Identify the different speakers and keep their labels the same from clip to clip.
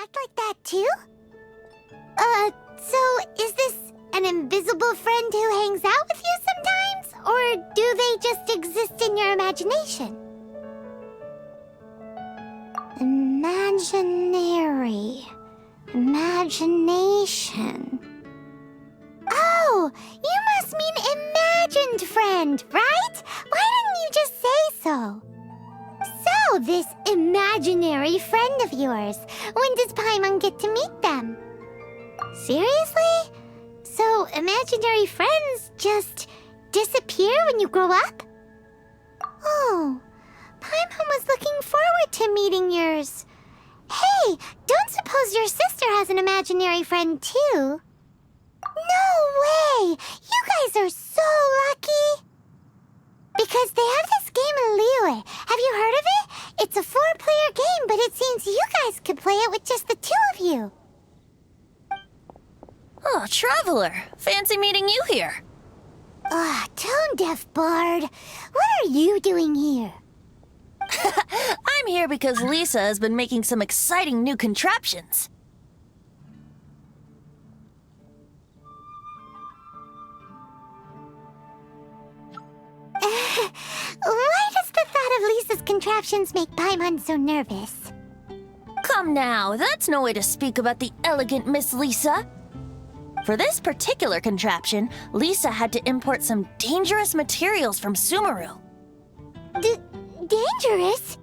Speaker 1: act like that too? So is this an invisible friend who hangs out with you sometimes? Or do they just exist in your imagination? Imagination. Oh, you must mean imagined friend, right? Why didn't you just say so? So, this imaginary friend of yours, when does Paimon get to meet them? Seriously? So, imaginary friends just disappear when you grow up? Oh, Paimon was looking forward to meeting yours. Hey, don't suppose your sister has an imaginary friend too? No way! You guys are so lucky! Because they have this game in Liyue. Have you heard of it? It's a 4-player game, but it seems you guys could play it with just the 2 of you.
Speaker 2: Oh, Traveler! Fancy meeting you here.
Speaker 1: Tone-deaf bard. What are you doing here?
Speaker 2: I'm here because Lisa has been making some exciting new contraptions.
Speaker 1: Why does the thought of Lisa's contraptions make Paimon so nervous?
Speaker 2: Come now, that's no way to speak about the elegant Miss Lisa. For this particular contraption, Lisa had to import some dangerous materials from Sumeru.
Speaker 1: Dangerous?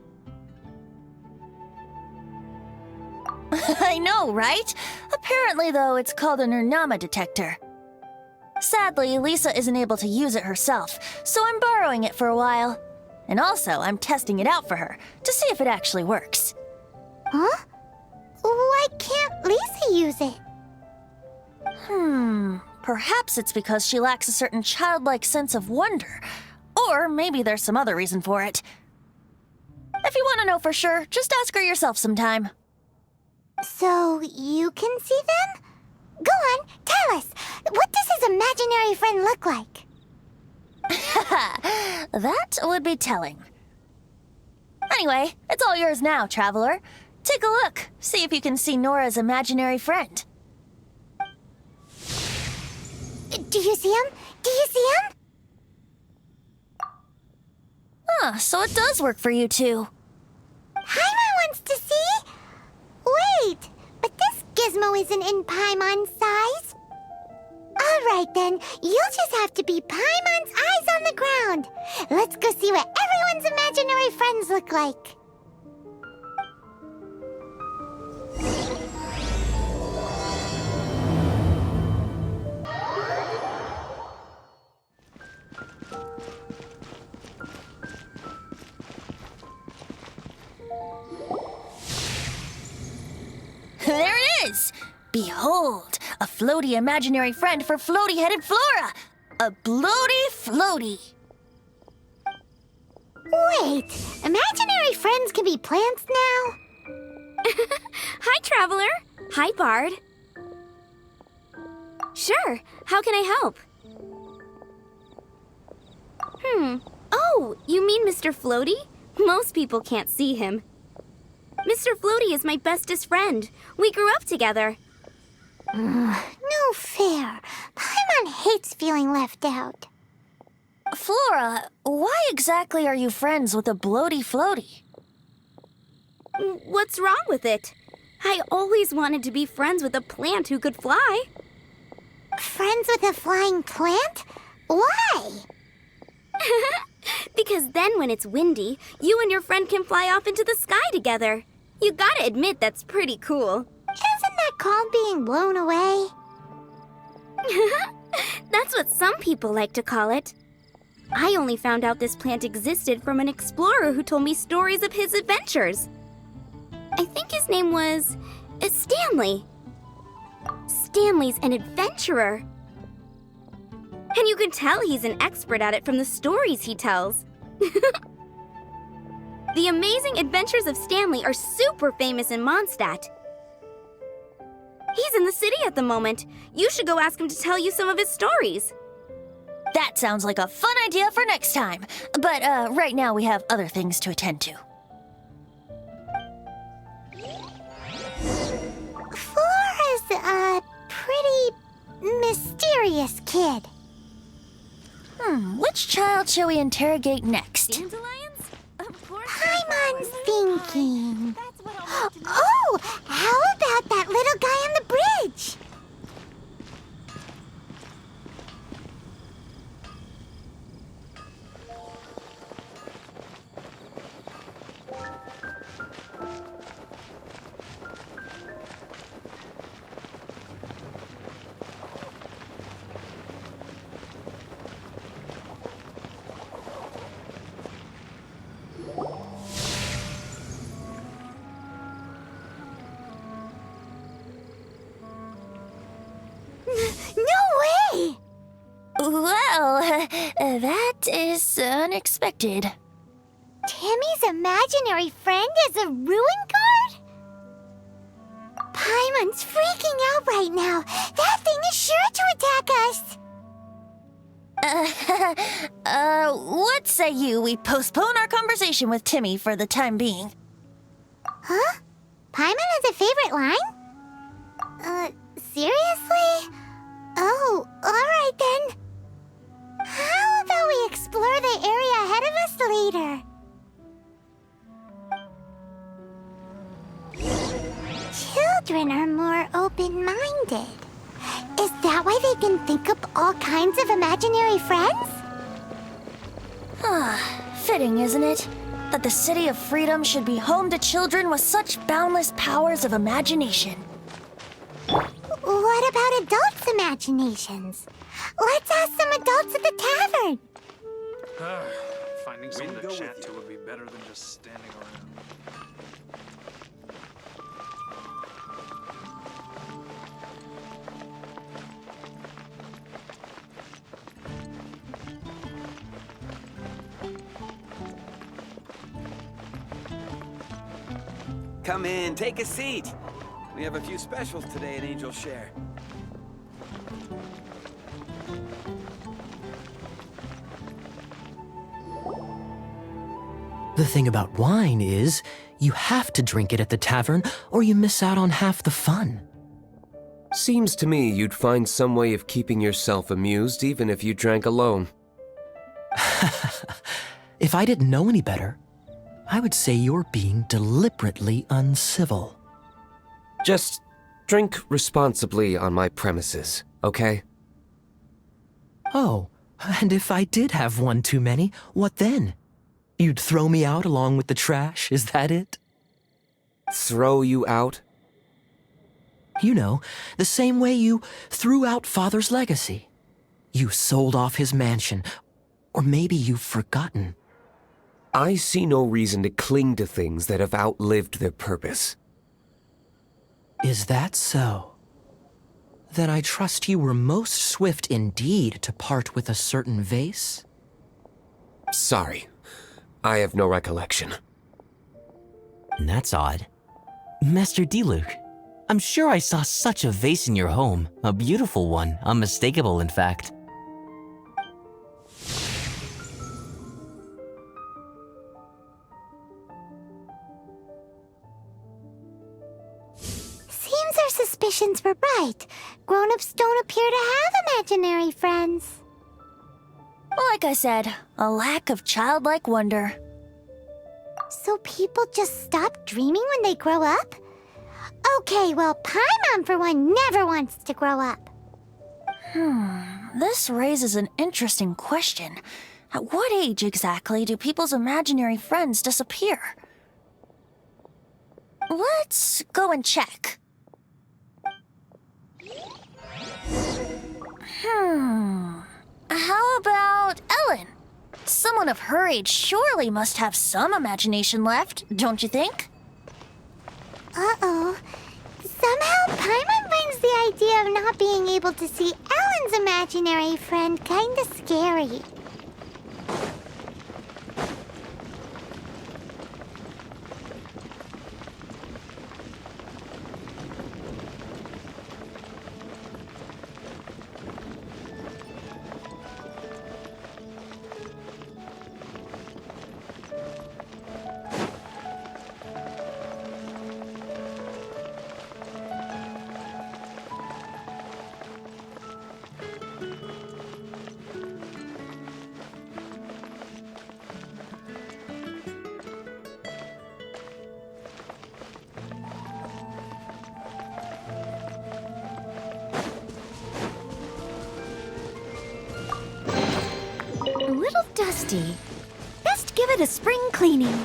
Speaker 2: I know, right? Apparently, though, it's called a Nernama detector. Sadly, Lisa isn't able to use it herself, so I'm borrowing it for a while. And also, I'm testing it out for her, to see if it actually works.
Speaker 1: Huh? Why can't Lisa use it?
Speaker 2: Perhaps it's because she lacks a certain childlike sense of wonder. Or maybe there's some other reason for it. If you want to know for sure, just ask her yourself sometime.
Speaker 1: So, you can see them? Go on, tell us. What does his imaginary friend look like?
Speaker 2: That would be telling. Anyway, it's all yours now, Traveler. Take a look. See if you can see Nora's imaginary friend.
Speaker 1: Do you see him? Do you see him?
Speaker 2: So it does work for you two.
Speaker 1: Paimon wants to see? Wait, but this gizmo isn't in Paimon's size. Alright then, you'll just have to be Paimon's eyes on the ground. Let's go see what everyone's imaginary friends look like.
Speaker 2: There it is! Behold, a floaty imaginary friend for floaty-headed Flora! A bloaty floaty!
Speaker 1: Wait, imaginary friends can be plants now?
Speaker 3: Hi, Traveler. Hi, Bard. Sure, how can I help? Oh, you mean Mr. Floaty? Most people can't see him. Mr. Floaty is my bestest friend. We grew up together.
Speaker 1: No fair. Paimon hates feeling left out.
Speaker 2: Flora, why exactly are you friends with a bloaty floaty?
Speaker 3: What's wrong with it? I always wanted to be friends with a plant who could fly.
Speaker 1: Friends with a flying plant? Why?
Speaker 3: Because then when it's windy, you and your friend can fly off into the sky together. You gotta admit that's pretty cool.
Speaker 1: Isn't that called being blown away?
Speaker 3: That's what some people like to call it. I only found out this plant existed from an explorer who told me stories of his adventures. I think his name was Stanley. Stanley's an adventurer. And you can tell he's an expert at it from the stories he tells. The Amazing Adventures of Stanley are super famous in Mondstadt. He's in the city at the moment. You should go ask him to tell you some of his stories.
Speaker 2: That sounds like a fun idea for next time. But right now we have other things to attend to.
Speaker 1: mysterious kid.
Speaker 2: Which child shall we interrogate next?
Speaker 3: Dandelions? Of course.
Speaker 1: Paimon's thinking.
Speaker 3: That's what I want to know.
Speaker 1: Oh, how about that little guy on the bridge? No way!
Speaker 2: Well, that is unexpected.
Speaker 1: Timmy's imaginary friend is a ruin guard? Paimon's freaking out right now. That thing is sure to attack us.
Speaker 2: What say you we postpone our conversation with Timmy for the time being?
Speaker 1: Huh? Paimon has a favorite line? Seriously? Oh, alright then. How about we explore the area ahead of us later? Children are more open-minded. Is that why they can think up all kinds of imaginary friends?
Speaker 2: Fitting, isn't it? That the City of Freedom should be home to children with such boundless powers of imagination.
Speaker 1: What about adults' imaginations? Let's ask some adults at the tavern.
Speaker 4: Finding someone to chat to would be better than just standing around.
Speaker 5: Come in, take a seat. We have a few specials today at Angel Share.
Speaker 6: The thing about wine is, you have to drink it at the tavern or you miss out on half the fun.
Speaker 7: Seems to me you'd find some way of keeping yourself amused even if you drank alone.
Speaker 6: If I didn't know any better, I would say you're being deliberately uncivil.
Speaker 7: Just drink responsibly on my premises, okay?
Speaker 6: Oh, and if I did have one too many, what then? You'd throw me out along with the trash, is that it?
Speaker 7: Throw you out?
Speaker 6: You know, the same way you threw out Father's legacy. You sold off his mansion, or maybe you've forgotten.
Speaker 7: I see no reason to cling to things that have outlived their purpose.
Speaker 6: Is that so? Then I trust you were most swift indeed to part with a certain vase?
Speaker 7: Sorry, I have no recollection.
Speaker 8: That's odd. Master D-Luke, I'm sure I saw such a vase in your home. A beautiful one, unmistakable in fact.
Speaker 1: Seems our suspicions were right. Grown-ups don't appear to have imaginary friends.
Speaker 2: Like I said, a lack of childlike wonder.
Speaker 1: So people just stop dreaming when they grow up? Okay, well, Paimon for one never wants to grow up.
Speaker 2: This raises an interesting question. At what age exactly do people's imaginary friends disappear? Let's go and check. How about Ellen? Someone of her age surely must have some imagination left, don't you think?
Speaker 1: Uh-oh. Somehow Paimon finds the idea of not being able to see Ellen's imaginary friend kinda scary.
Speaker 3: nasty. Best give it a spring cleaning.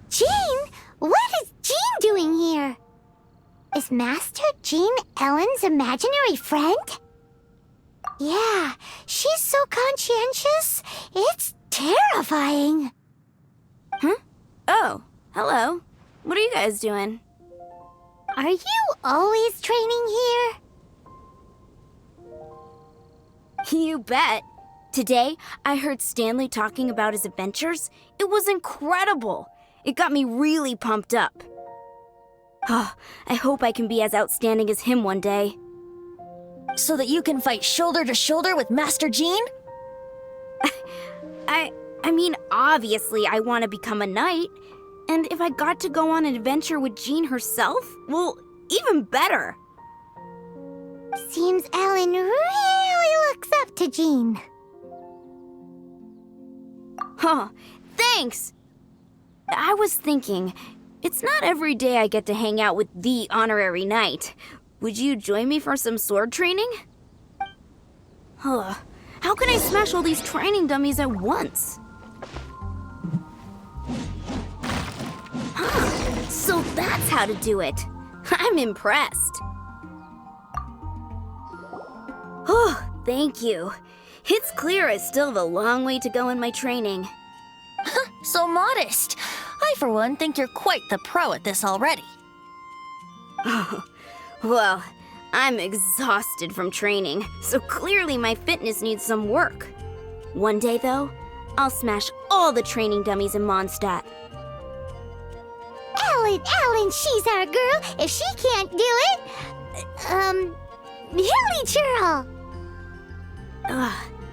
Speaker 1: Jean? What is Jean doing here? Is Master Jean Ellen's imaginary friend? Yeah, she's so conscientious. It's terrifying.
Speaker 3: Huh? Oh, hello. What are you guys doing?
Speaker 1: Are you always training here?
Speaker 3: You bet. Today, I heard Stanley talking about his adventures. It was incredible. It got me really pumped up. Oh, I hope I can be as outstanding as him one day.
Speaker 2: So that you can fight shoulder to shoulder with Master Jean?
Speaker 3: I mean, obviously I want to become a knight. And if I got to go on an adventure with Jean herself, well, even better.
Speaker 1: Seems Ellen really looks up to Jean.
Speaker 3: Huh, thanks! I was thinking, it's not every day I get to hang out with the honorary knight. Would you join me for some sword training? Huh, how can I smash all these training dummies at once? Huh, so that's how to do it. I'm impressed. Oh, thank you. It's clear I still have a long way to go in my training.
Speaker 2: So modest. I, for one, think you're quite the pro at this already.
Speaker 3: Well, I'm exhausted from training, so clearly my fitness needs some work. One day, though, I'll smash all the training dummies in Mondstadt.
Speaker 1: Ellen, she's our girl. If she can't do it, Hilly Churl.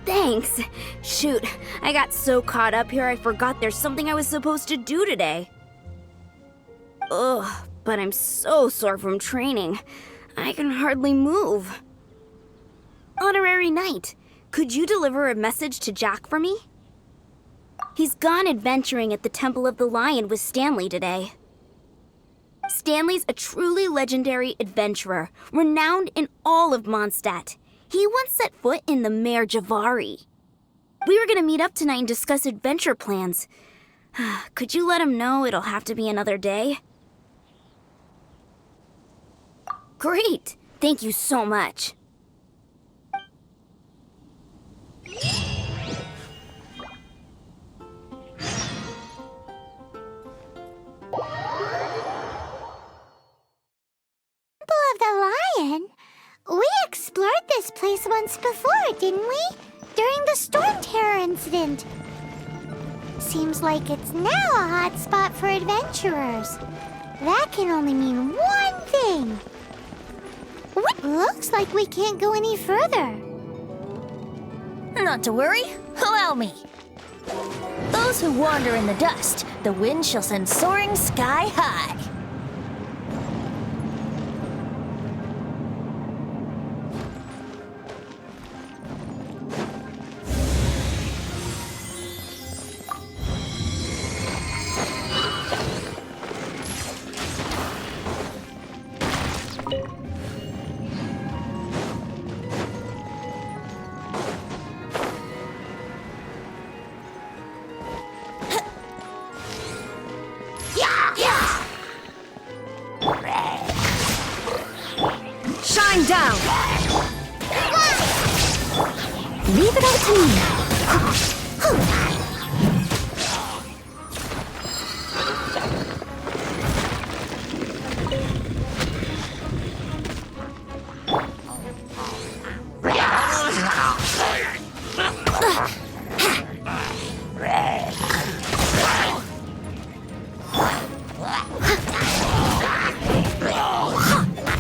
Speaker 3: Thanks. Shoot, I got so caught up here I forgot there's something I was supposed to do today. Ugh, but I'm so sore from training. I can hardly move. Honorary Knight, could you deliver a message to Jack for me? He's gone adventuring at the Temple of the Lion with Stanley today. Stanley's a truly legendary adventurer, renowned in all of Mondstadt. He once set foot in the Mare Javari. We were gonna meet up tonight and discuss adventure plans. Could you let him know it'll have to be another day? Great! Thank you so much.
Speaker 1: Temple of the Lion? We explored this place once before, didn't we? During the Storm Terror incident. Seems like it's now a hot spot for adventurers. That can only mean one thing. Looks like we can't go any further.
Speaker 2: Not to worry, allow me. Those who wander in the dust, the wind shall send soaring sky high.
Speaker 3: Shine down! Leave it up to me.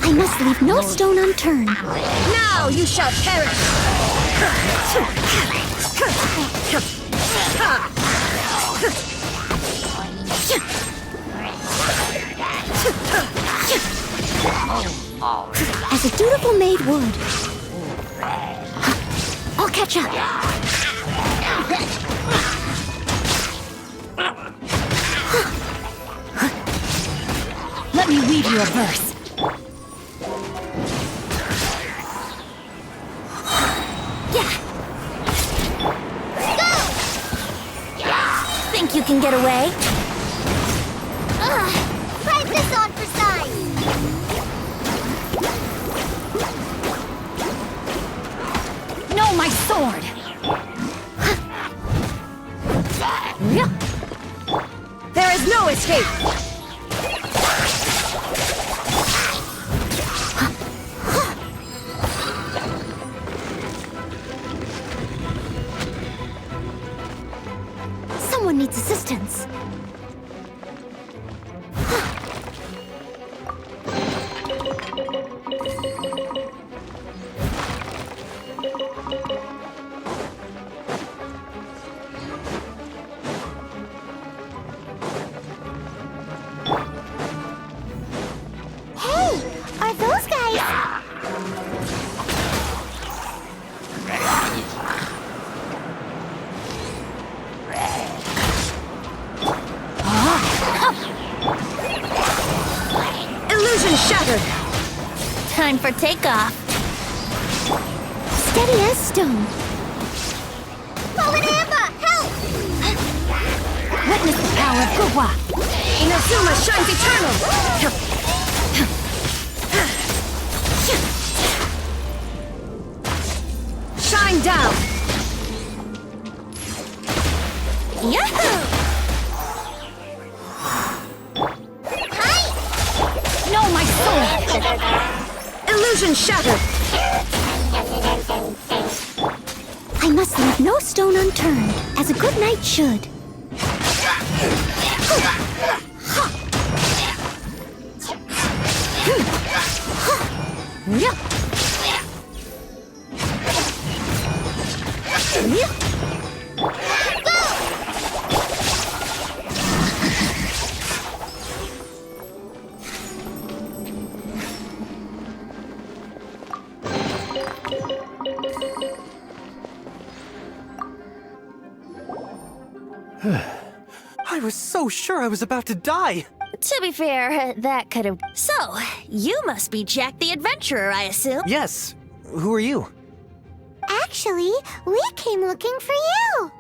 Speaker 3: I must leave no stone unturned.
Speaker 2: Now you shall perish!
Speaker 3: As a dutiful maid would. I'll catch up. Let me weave you a verse.
Speaker 2: Think you can get away?
Speaker 1: Pipe this on for size.
Speaker 3: No, my sword!
Speaker 2: There is no escape!
Speaker 3: Someone needs assistance.
Speaker 1: Hey, are those guys?
Speaker 2: Illusion shattered! Time for takeoff.
Speaker 3: Steady as stone.
Speaker 1: Fallen Amber, help!
Speaker 3: Witness the power of Gurwa.
Speaker 2: Inazuma shines eternal! Shine down! Yahoo!
Speaker 3: No, my sword!
Speaker 2: Illusion shattered!
Speaker 3: I must leave no stone unturned, as a good knight should.
Speaker 9: I was so sure I was about to die.
Speaker 2: To be fair, that could have... So, you must be Jack the Adventurer, I assume?
Speaker 9: Yes. Who are you?
Speaker 1: Actually, we came looking for you.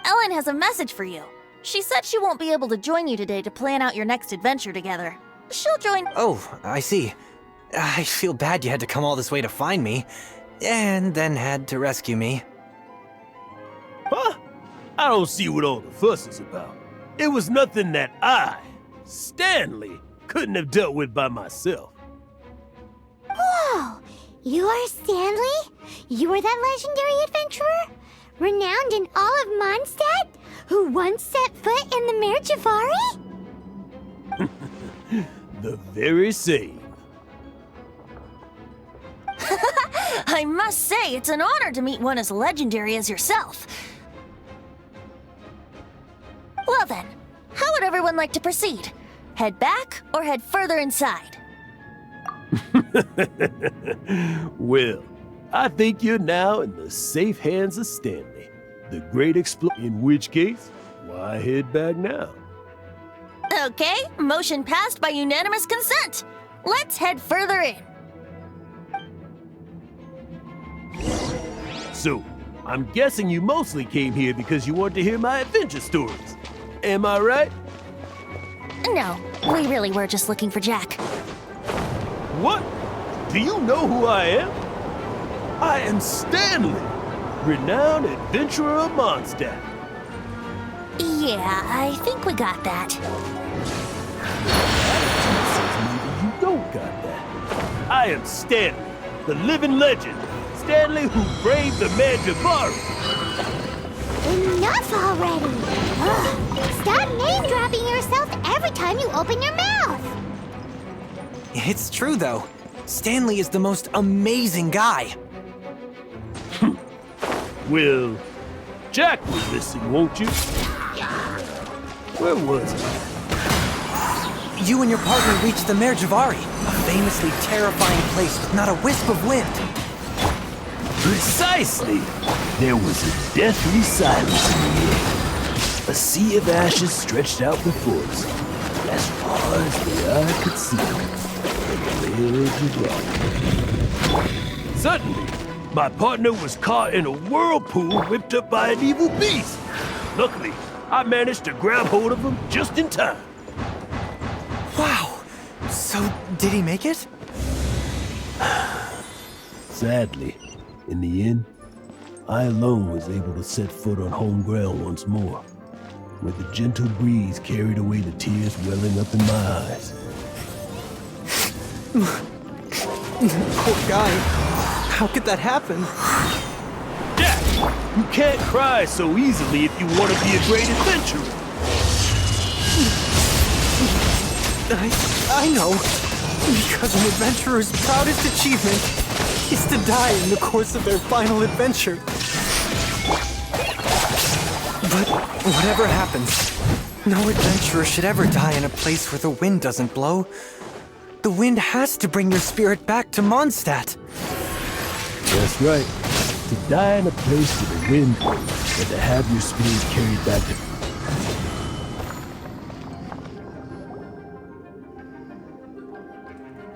Speaker 2: Ellen has a message for you. She said she won't be able to join you today to plan out your next adventure together. She'll join...
Speaker 9: Oh, I see. I feel bad you had to come all this way to find me, and then had to rescue me.
Speaker 10: Huh? I don't see what all the fuss is about. It was nothing that I, Stanley, couldn't have dealt with by myself.
Speaker 1: Whoa! You are Stanley? You are that legendary adventurer? Renowned in all of Mondstadt? Who once set foot in the Mare Javari?
Speaker 10: The very same.
Speaker 2: I must say, it's an honor to meet one as legendary as yourself. Well then, how would everyone like to proceed? Head back or head further inside?
Speaker 10: Well, I think you're now in the safe hands of Stanley, the great explorer. In which case, why head back now?
Speaker 2: Okay, motion passed by unanimous consent. Let's head further in.
Speaker 10: So, I'm guessing you mostly came here because you want to hear my adventure stories. Am I right?
Speaker 2: No, we really were just looking for Jack.
Speaker 10: What? Do you know who I am? I am Stanley, renowned adventurer of Mondstadt.
Speaker 2: Yeah, I think we got that.
Speaker 10: Maybe you don't got that. I am Stanley, the living legend. Stanley who braved the Mare Javari.
Speaker 1: Enough already! Ugh. Stop name-dropping yourself every time you open your mouth!
Speaker 9: It's true, though. Stanley is the most amazing guy.
Speaker 10: Well, Jack will listen, won't you? Where was I?
Speaker 9: You and your partner reached the Mare Javari, a famously terrifying place with not a wisp of wind.
Speaker 10: Precisely! There was a deathly silence in the air. A sea of ashes stretched out before us, as far as the eye could see. Suddenly, my partner was caught in a whirlpool whipped up by an evil beast. Luckily, I managed to grab hold of him just in time.
Speaker 9: Wow! So, did he make it?
Speaker 10: Sadly, in the end, I alone was able to set foot on home ground once more, where the gentle breeze carried away the tears welling up in my eyes.
Speaker 9: Poor guy. How could that happen?
Speaker 10: Jack, you can't cry so easily if you want to be a great adventurer.
Speaker 9: I know. Because an adventurer's proudest achievement is to die in the course of their final adventure. But whatever happens, no adventurer should ever die in a place where the wind doesn't blow. The wind has to bring your spirit back to Mondstadt.
Speaker 10: That's right. To die in a place where the wind blows, and to have your spirit carried back to...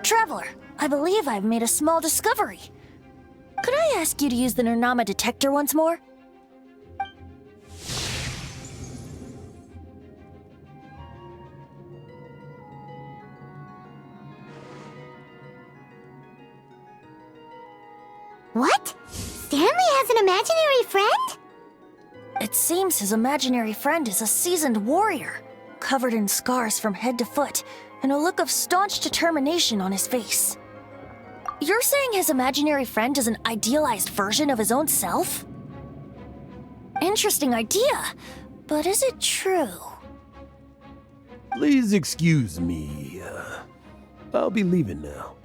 Speaker 2: Traveler, I believe I've made a small discovery. Could I ask you to use the Nernama detector once more?
Speaker 1: What? Stanley has an imaginary friend?
Speaker 2: It seems his imaginary friend is a seasoned warrior, covered in scars from head to foot, and a look of staunch determination on his face. You're saying his imaginary friend is an idealized version of his own self? Interesting idea, but is it true?
Speaker 10: Please excuse me. I'll be leaving now.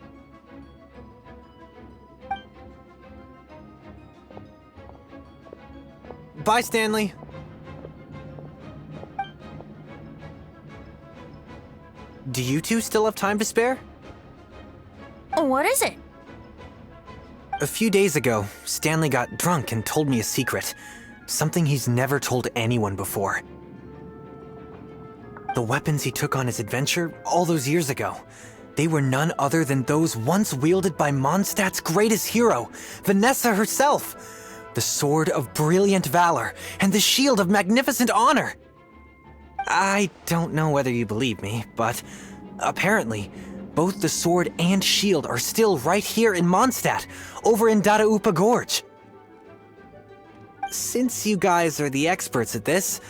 Speaker 9: Bye, Stanley. Do you two still have time to spare?
Speaker 2: What is it?
Speaker 9: A few days ago, Stanley got drunk and told me a secret. Something he's never told anyone before. The weapons he took on his adventure all those years ago, they were none other than those once wielded by Mondstadt's greatest hero, Vanessa herself. The sword of brilliant valor and the shield of magnificent honor. I don't know whether you believe me, but apparently, both the sword and shield are still right here in Mondstadt, over in Dadaupa Gorge. Since you guys are the experts at this,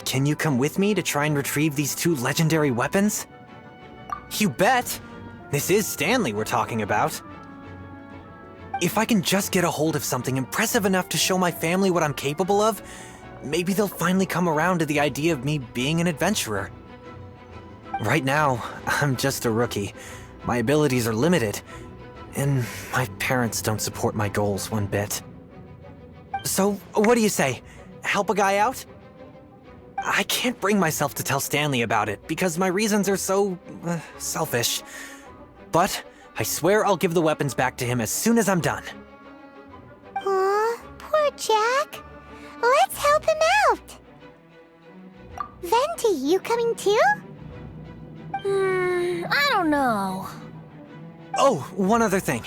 Speaker 9: can you come with me to try and retrieve these two legendary weapons? You bet! This is Stanley we're talking about. If I can just get a hold of something impressive enough to show my family what I'm capable of, maybe they'll finally come around to the idea of me being an adventurer. Right now, I'm just a rookie. My abilities are limited, and my parents don't support my goals one bit. So, what do you say? Help a guy out? I can't bring myself to tell Stanley about it because my reasons are so selfish. But I swear I'll give the weapons back to him as soon as I'm done.
Speaker 1: Aw, poor Jack. Let's help him out. Venti, you coming too?
Speaker 2: I don't know.
Speaker 9: Oh, one other thing.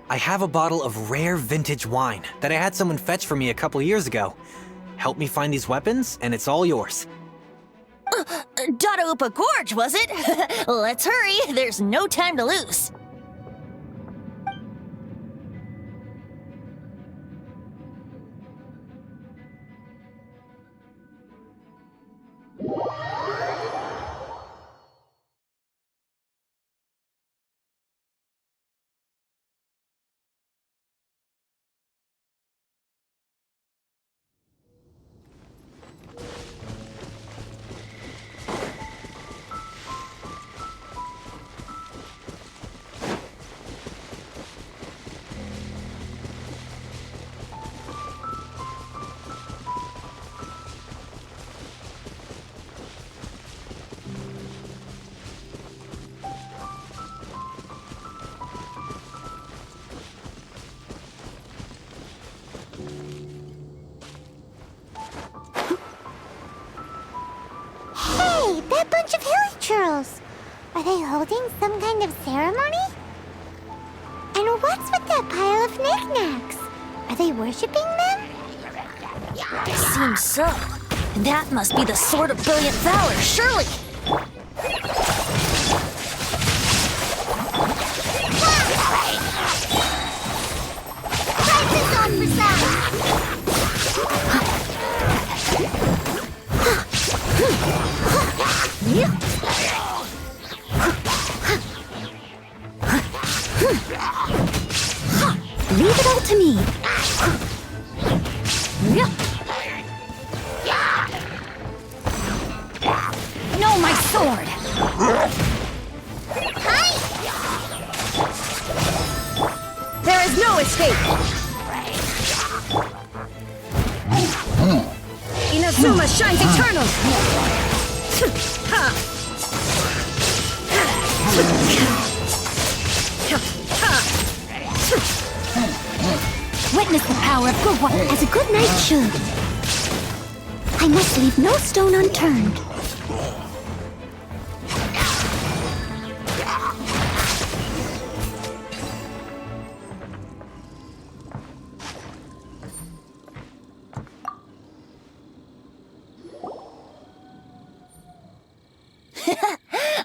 Speaker 9: I have a bottle of rare vintage wine that I had someone fetch for me a couple years ago. Help me find these weapons, and it's all yours.
Speaker 2: Dadaupa Gorge, was it? Let's hurry, there's no time to lose.
Speaker 1: they holding some kind of ceremony? And what's with that pile of knickknacks? Are they worshipping them?
Speaker 2: Seems so. That must be the Sword of Brilliant Valor, surely!
Speaker 1: Try this on for size!
Speaker 3: Leave it all to me. No, my sword! There is no escape! Inazuma shines eternal! Witness the power of good one as a good knight should. I must leave no stone unturned.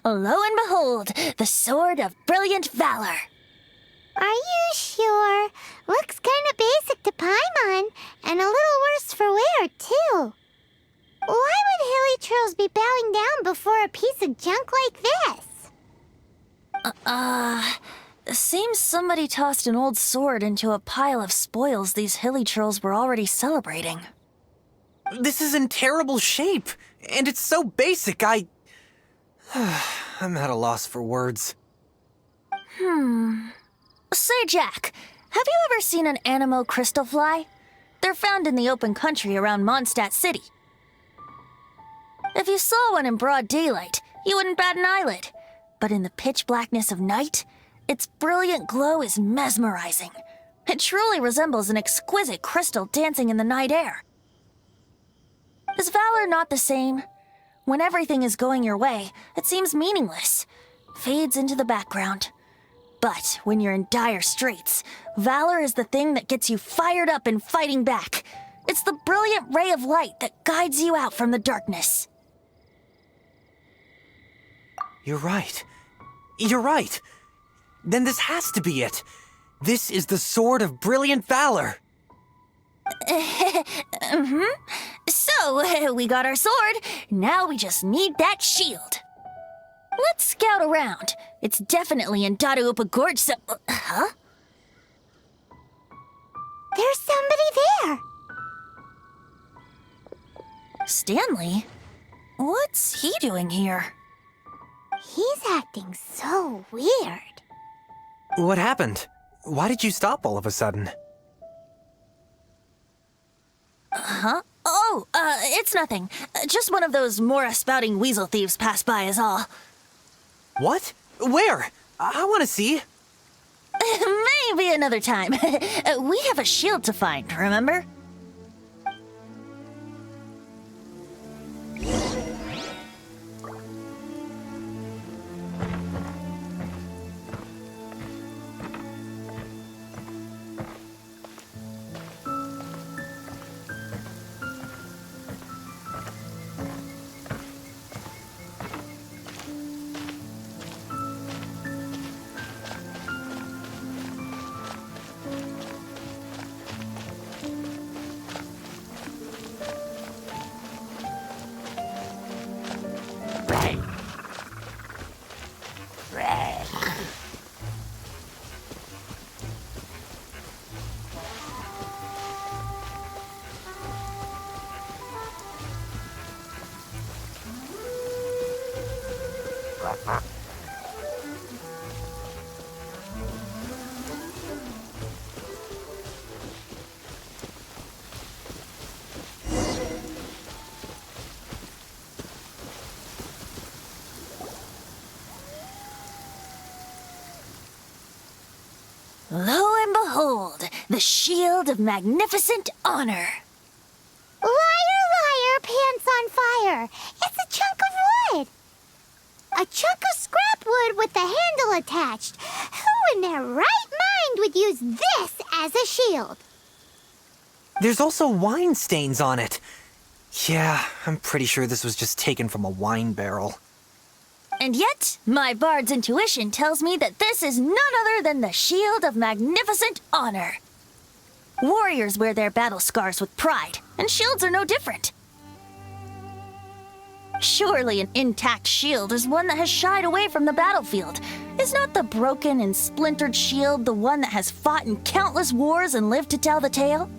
Speaker 2: Lo and behold, the Sword of Brilliant Valor.
Speaker 1: Are you sure? Looks kinda basic to Paimon, and a little worse for wear, too. Why would hilly trolls be bowing down before a piece of junk like this?
Speaker 2: Seems somebody tossed an old sword into a pile of spoils these hilly trolls were already celebrating.
Speaker 9: This is in terrible shape, and it's so basic, I'm at a loss for words.
Speaker 2: Say, Jack, have you ever seen an Anemo crystal fly? They're found in the open country around Mondstadt City. If you saw one in broad daylight, you wouldn't bat an eyelid. But in the pitch blackness of night, its brilliant glow is mesmerizing. It truly resembles an exquisite crystal dancing in the night air. Is valor not the same? When everything is going your way, it seems meaningless, fades into the background. But when you're in dire straits, valor is the thing that gets you fired up and fighting back. It's the brilliant ray of light that guides you out from the darkness.
Speaker 9: You're right. You're right. Then this has to be it. This is the Sword of Brilliant Valor.
Speaker 2: So, we got our sword. Now we just need that shield. Let's scout around. It's definitely in Dadaupa Gorge, so... Huh?
Speaker 1: There's somebody there!
Speaker 2: Stanley? What's he doing here?
Speaker 1: He's acting so weird.
Speaker 9: What happened? Why did you stop all of a sudden?
Speaker 2: Huh? Oh, it's nothing. Just one of those Mora-spouting weasel thieves passed by is all.
Speaker 9: What? Where? I want to see.
Speaker 2: Maybe another time. We have a shield to find, remember? Lo and behold, the shield of magnificent honor.
Speaker 1: Liar, liar, pants on fire! It's a chunk of wood! A chunk of scrap wood! still attached. Who in their right mind would use this as a shield?
Speaker 9: There's also wine stains on it. Yeah, I'm pretty sure this was just taken from a wine barrel.
Speaker 2: And yet, my bard's intuition tells me that this is none other than the Shield of Magnificent Honor. Warriors wear their battle scars with pride, and shields are no different. Surely an intact shield is one that has shied away from the battlefield. Is not the broken and splintered shield the one that has fought in countless wars and lived to tell the tale?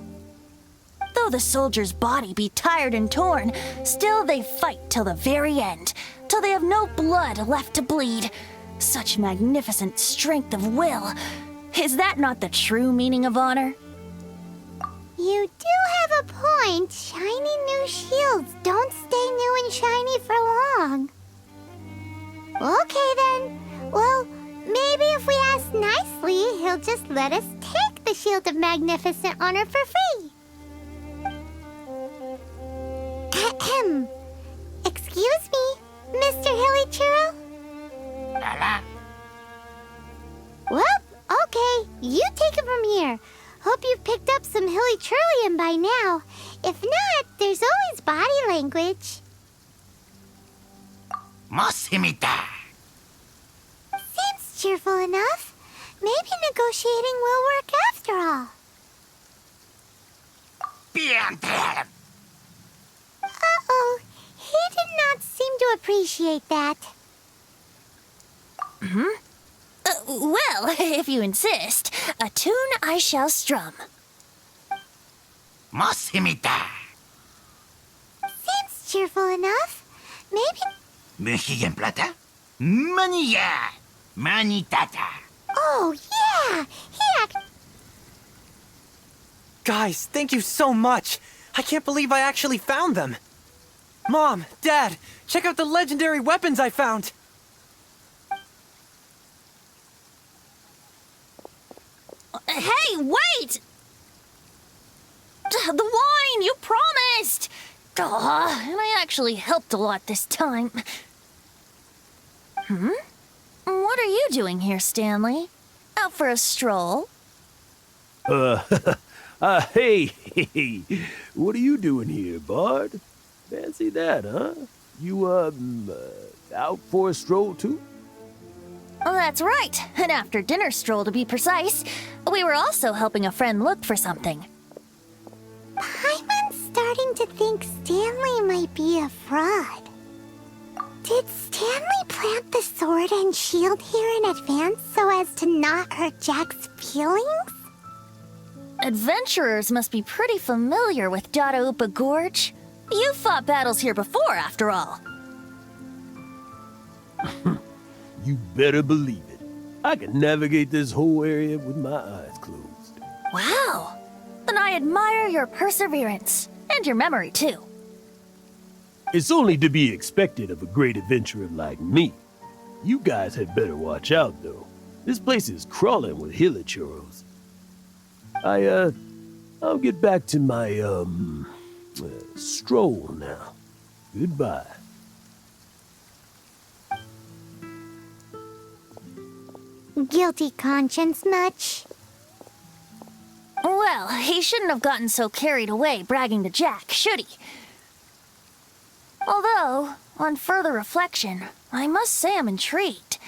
Speaker 2: Though the soldier's body be tired and torn, still they fight till the very end, till they have no blood left to bleed. Such magnificent strength of will. Is that not the true meaning of honor?
Speaker 1: You do have a point. Shiny new shields don't stay new and shiny for long. Okay then. Well, maybe if we ask nicely, he'll just let us take the Shield of Magnificent Honor for free. Ahem. Excuse me, Mr. Hilly Churro? Well, okay, you take it from here. Hope you've picked up some Hilly Churlian by now. If not, there's always body language. Seems cheerful enough. Maybe negotiating will work after all. Uh-oh, he did not seem to appreciate that.
Speaker 2: Well, if you insist, a tune I shall strum.
Speaker 1: Seems cheerful enough. Maybe... Oh, yeah!
Speaker 9: Guys, thank you so much. I can't believe I actually found them. Mom, Dad, check out the legendary weapons I found.
Speaker 2: Hey, wait! The wine, you promised! And I actually helped a lot this time. What are you doing here, Stanley? Out for a stroll?
Speaker 10: Hey, what are you doing here, Bard? Fancy that, huh? You, out for a stroll, too?
Speaker 2: Oh, that's right. An after-dinner stroll, to be precise. We were also helping a friend look for something.
Speaker 1: Paimon's starting to think Stanley might be a fraud. Did Stanley plant the sword and shield here in advance so as to not hurt Jack's feelings?
Speaker 2: Adventurers must be pretty familiar with Dadaupa Gorge. You fought battles here before, after all.
Speaker 10: You better believe it. I can navigate this whole area with my eyes closed.
Speaker 2: Wow. Then I admire your perseverance. And your memory, too.
Speaker 10: It's only to be expected of a great adventurer like me. You guys had better watch out, though. This place is crawling with hilichurros. I'll get back to my, stroll now. Goodbye.
Speaker 1: Guilty conscience much?
Speaker 2: Well, he shouldn't have gotten so carried away bragging to Jack, should he? Although, on further reflection, I must say I'm intrigued.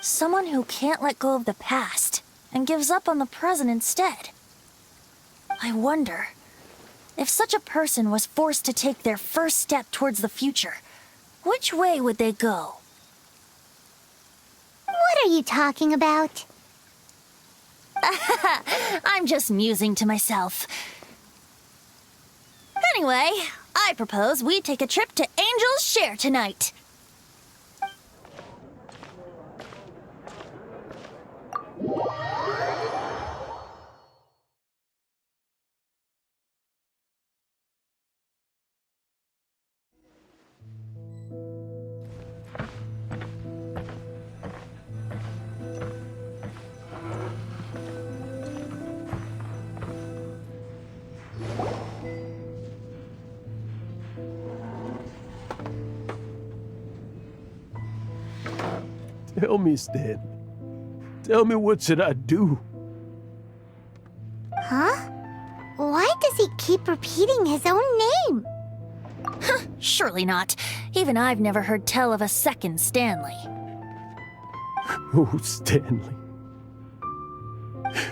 Speaker 2: Someone who can't let go of the past and gives up on the present instead. I wonder, if such a person was forced to take their first step towards the future, which way would they go?
Speaker 1: What are you talking about?
Speaker 2: I'm just musing to myself. Anyway, I propose we take a trip to Angel's Share tonight.
Speaker 10: Tell me, Stanley. Tell me, what should I do?
Speaker 1: Huh? Why does he keep repeating his own name?
Speaker 2: Surely not. Even I've never heard tell of a second Stanley.
Speaker 10: Oh, Stanley.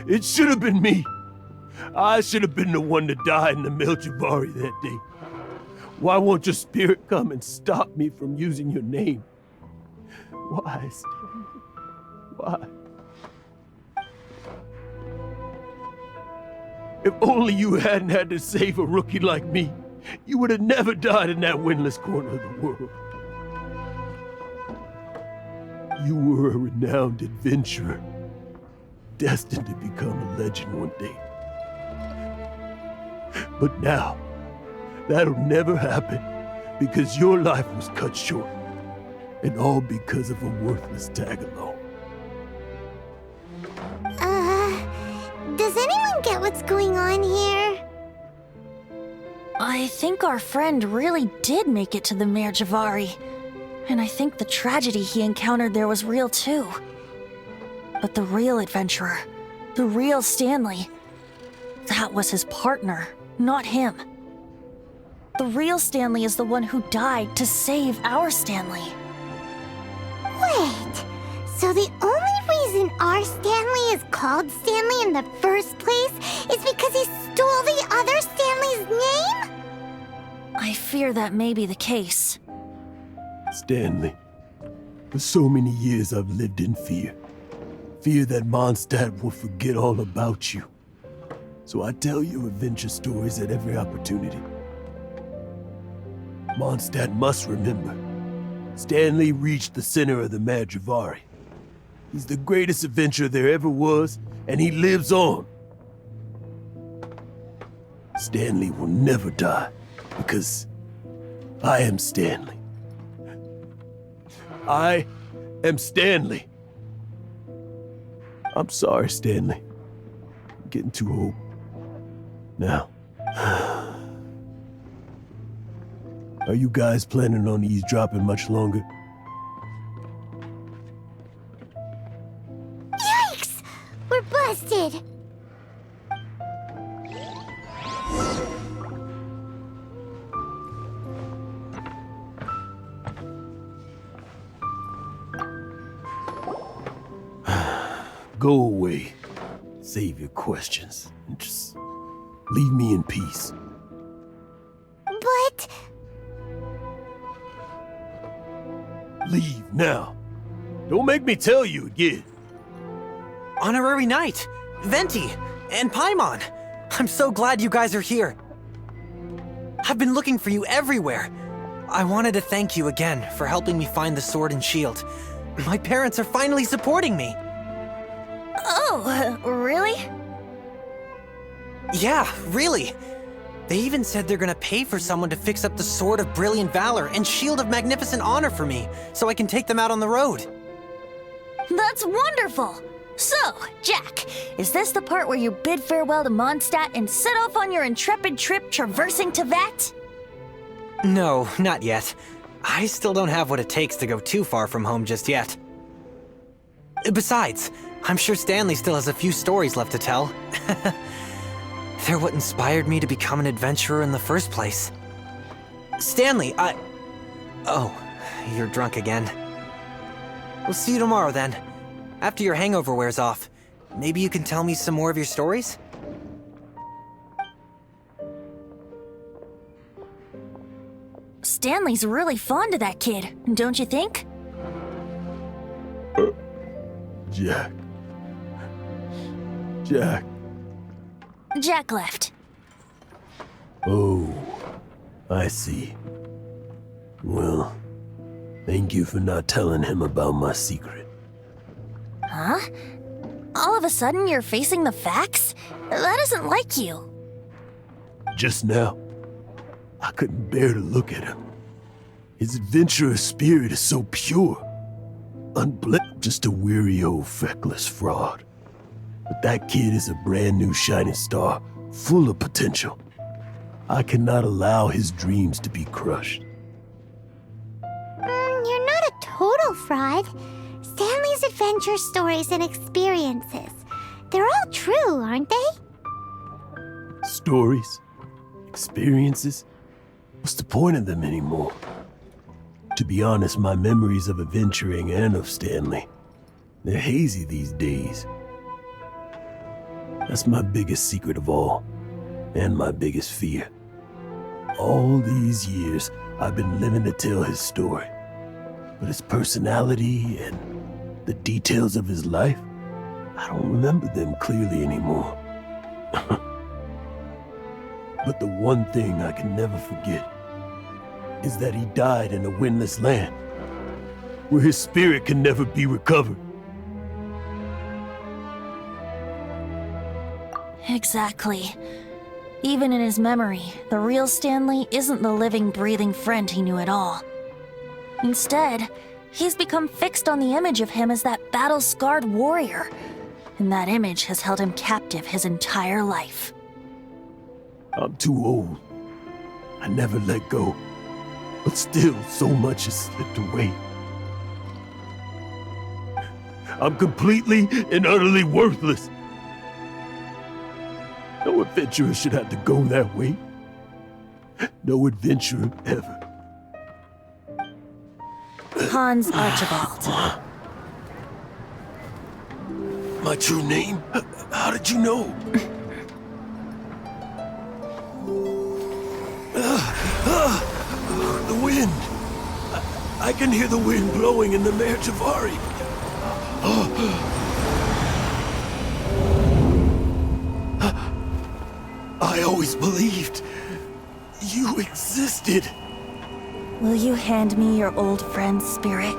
Speaker 10: It should have been me. I should have been the one to die in the Melchivari that day. Why won't your spirit come and stop me from using your name? Why, Stanley? Why? If only you hadn't had to save a rookie like me, you would have never died in that windless corner of the world. You were a renowned adventurer, destined to become a legend one day. But now, that'll never happen because your life was cut short, and all because of a worthless tag-along.
Speaker 1: Does anyone get what's going on here?
Speaker 2: I think our friend really did make it to the Merjavari. And I think the tragedy he encountered there was real too. But the real adventurer, the real Stanley, that was his partner, not him. The real Stanley is the one who died to save our Stanley.
Speaker 1: Wait, so the only reason our Stanley is called Stanley in the first place is because he stole the other Stanley's name?
Speaker 2: I fear that may be the case.
Speaker 10: Stanley, for so many years I've lived in fear. Fear that Mondstadt will forget all about you. So I tell you adventure stories at every opportunity. Mondstadt must remember. Stanley reached the center of the Madrivari. He's the greatest adventurer there ever was, and he lives on. Stanley will never die, because I am Stanley. I am Stanley. I'm sorry, Stanley. I'm getting too old. Now, are you guys planning on eavesdropping much longer?
Speaker 1: Yikes! We're busted!
Speaker 10: Go away. Save your questions. And just leave me in peace.
Speaker 1: But...
Speaker 10: Leave now. Don't make me tell you again.
Speaker 9: Honorary Knight, Venti, and Paimon. I'm so glad you guys are here. I've been looking for you everywhere. I wanted to thank you again for helping me find the sword and shield. My parents are finally supporting me.
Speaker 2: Oh, really?
Speaker 9: Yeah, really. They even said they're gonna pay for someone to fix up the Sword of Brilliant Valor and Shield of Magnificent Honor for me, so I can take them out on the road.
Speaker 2: That's wonderful! So, Jack, is this the part where you bid farewell to Mondstadt and set off on your intrepid trip traversing Teyvat?
Speaker 9: No, not yet. I still don't have what it takes to go too far from home just yet. Besides, I'm sure Stanley still has a few stories left to tell. They're what inspired me to become an adventurer in the first place. Stanley, Oh, you're drunk again. We'll see you tomorrow then. After your hangover wears off. Maybe you can tell me some more of your stories?
Speaker 2: Stanley's really fond of that kid, don't you think?
Speaker 10: Jack. Jack.
Speaker 2: Jack left.
Speaker 10: Oh, I see. Well, thank you for not telling him about my secret.
Speaker 2: Huh? All of a sudden you're facing the facts? That isn't like you.
Speaker 10: Just now, I couldn't bear to look at him. His adventurous spirit is so pure. Just a weary old feckless fraud. But that kid is a brand new shining star, full of potential. I cannot allow his dreams to be crushed.
Speaker 1: You're not a total fraud. Stanley's adventure stories and experiences. They're all true, aren't they?
Speaker 10: Stories? Experiences? What's the point of them anymore? To be honest, my memories of adventuring and of Stanley, they're hazy these days. That's my biggest secret of all, and my biggest fear. All these years, I've been living to tell his story. But his personality and the details of his life, I don't remember them clearly anymore. But the one thing I can never forget is that he died in a windless land, where his spirit can never be recovered.
Speaker 2: Exactly. Even in his memory, the real Stanley isn't the living, breathing friend he knew at all. Instead, he's become fixed on the image of him as that battle-scarred warrior, and that image has held him captive his entire life.
Speaker 10: I'm too old. I never let go. But still, so much has slipped away. I'm completely and utterly worthless. No adventurer should have to go that way. No adventurer ever.
Speaker 2: Hans Archibald.
Speaker 10: My true name? How did you know? The wind. I can hear the wind blowing in the Mare Javari. I always believed you existed.
Speaker 2: Will you hand me your old friend's spirit?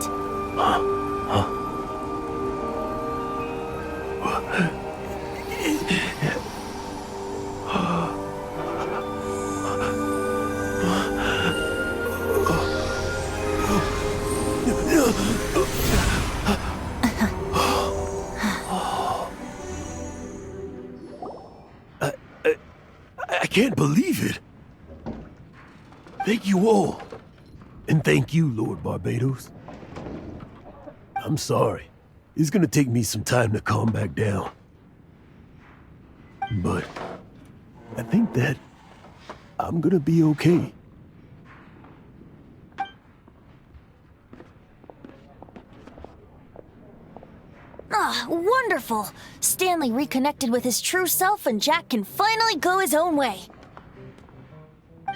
Speaker 10: I can't believe it. Thank you all. And thank you, Lord Barbados. I'm sorry. It's gonna take me some time to calm back down. But I think that I'm gonna be okay.
Speaker 2: Ah, wonderful! Stanley reconnected with his true self and Jack can finally go his own way.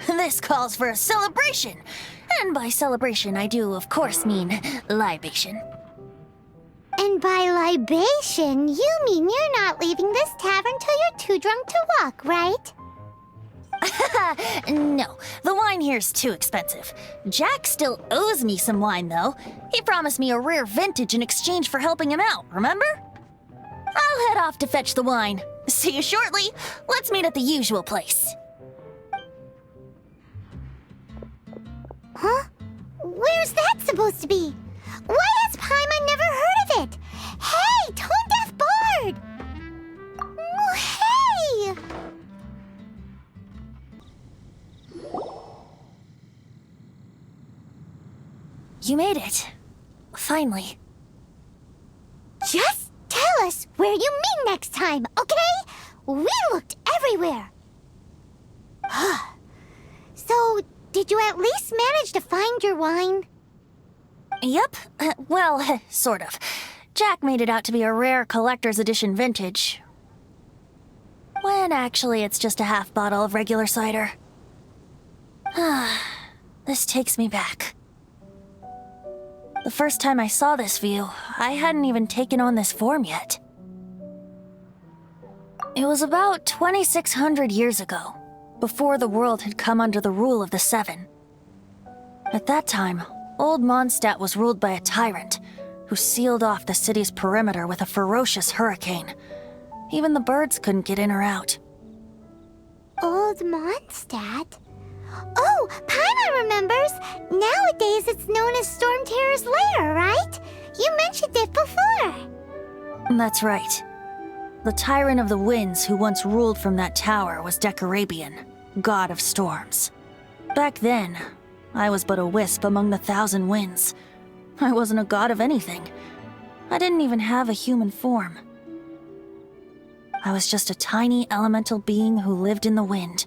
Speaker 2: This calls for a celebration! And by celebration, I do, of course, mean libation.
Speaker 1: And by libation, you mean you're not leaving this tavern till you're too drunk to walk, right?
Speaker 2: No, the wine here's too expensive. Jack still owes me some wine, though. He promised me a rare vintage in exchange for helping him out, remember? I'll head off to fetch the wine. See you shortly. Let's meet at the usual place.
Speaker 1: Huh? Where's that supposed to be? Why has Paimon never heard of it? Hey, Tone Deaf Bard! Oh, hey!
Speaker 2: You made it. Finally.
Speaker 1: Just tell us where you meet next time, okay? We looked everywhere. So, did you at least manage to find your wine?
Speaker 2: Yep. Well, sort of. Jack made it out to be a rare collector's edition vintage. When actually it's just a half bottle of regular cider. This takes me back. The first time I saw this view, I hadn't even taken on this form yet. It was about 2,600 years ago, before the world had come under the rule of the Seven. At that time, Old Mondstadt was ruled by a tyrant who sealed off the city's perimeter with a ferocious hurricane. Even the birds couldn't get in or out.
Speaker 1: Old Mondstadt? Oh, Paimon remembers! Nowadays it's known as Storm Terror's lair, right? You mentioned it before.
Speaker 2: That's right. The tyrant of the winds who once ruled from that tower was Decarabian, god of storms. Back then, I was but a wisp among the thousand winds. I wasn't a god of anything, I didn't even have a human form. I was just a tiny elemental being who lived in the wind,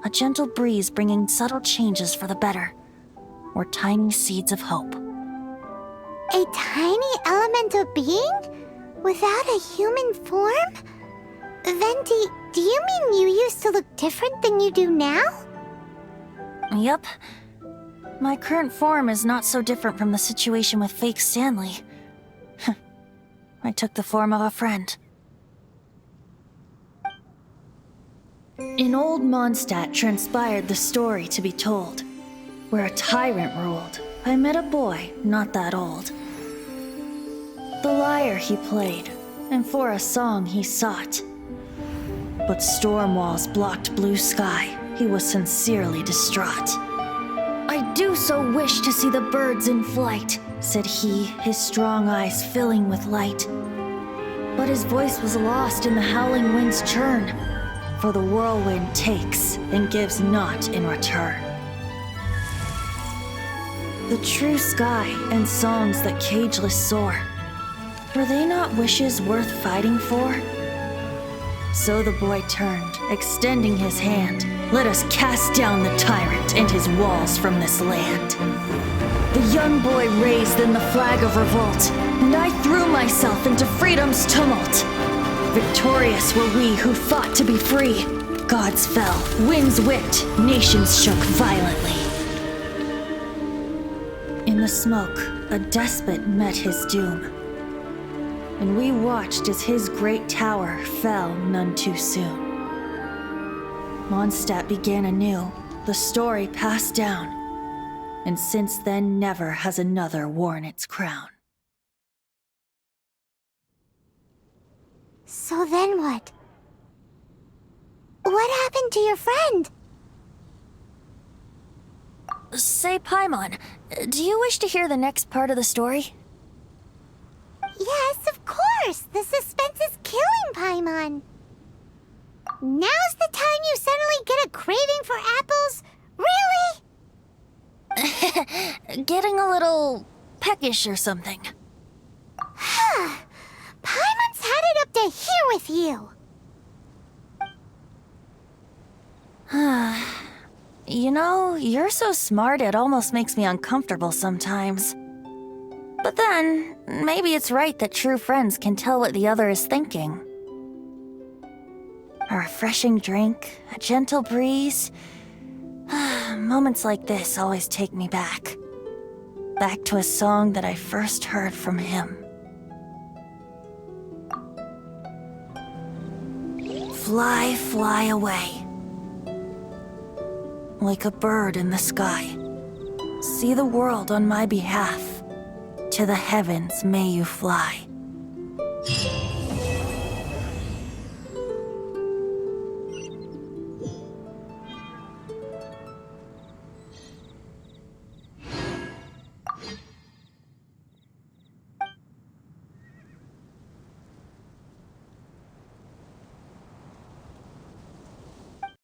Speaker 2: a gentle breeze bringing subtle changes for the better, or tiny seeds of hope.
Speaker 1: A tiny elemental being? Without a human form? Venti, do you mean you used to look different than you do now?
Speaker 2: Yep. My current form is not so different from the situation with fake Stanley. I took the form of a friend. In old Mondstadt transpired the story to be told. Where a tyrant ruled, I met a boy not that old. The lyre he played, and for a song he sought. But storm walls blocked blue sky, he was sincerely distraught. I do so wish to see the birds in flight, said he, his strong eyes filling with light. But his voice was lost in the howling wind's churn, for the whirlwind takes and gives not in return. The true sky and songs that cageless soar, were they not wishes worth fighting for? So the boy turned, extending his hand. Let us cast down the tyrant and his walls from this land. The young boy raised then the flag of revolt, and I threw myself into freedom's tumult. Victorious were we who fought to be free. Gods fell, winds whipped, nations shook violently. In the smoke, a despot met his doom, and we watched as his great tower fell none too soon. Mondstadt began anew, the story passed down, and since then never has another worn its crown.
Speaker 1: So then what? What happened to your friend?
Speaker 2: Say, Paimon, do you wish to hear the next part of the story?
Speaker 1: Yes, of course! The suspense is killing, Paimon! Now's the time you suddenly get a craving for apples? Really?
Speaker 2: Getting a little peckish or something.
Speaker 1: Paimon's had it up to here with you!
Speaker 2: You know, you're so smart it almost makes me uncomfortable sometimes. But then, maybe it's right that true friends can tell what the other is thinking. A refreshing drink, a gentle breeze. Moments like this always take me back. Back to a song that I first heard from him. Fly, fly away. Like a bird in the sky. See the world on my behalf. To the heavens may you fly.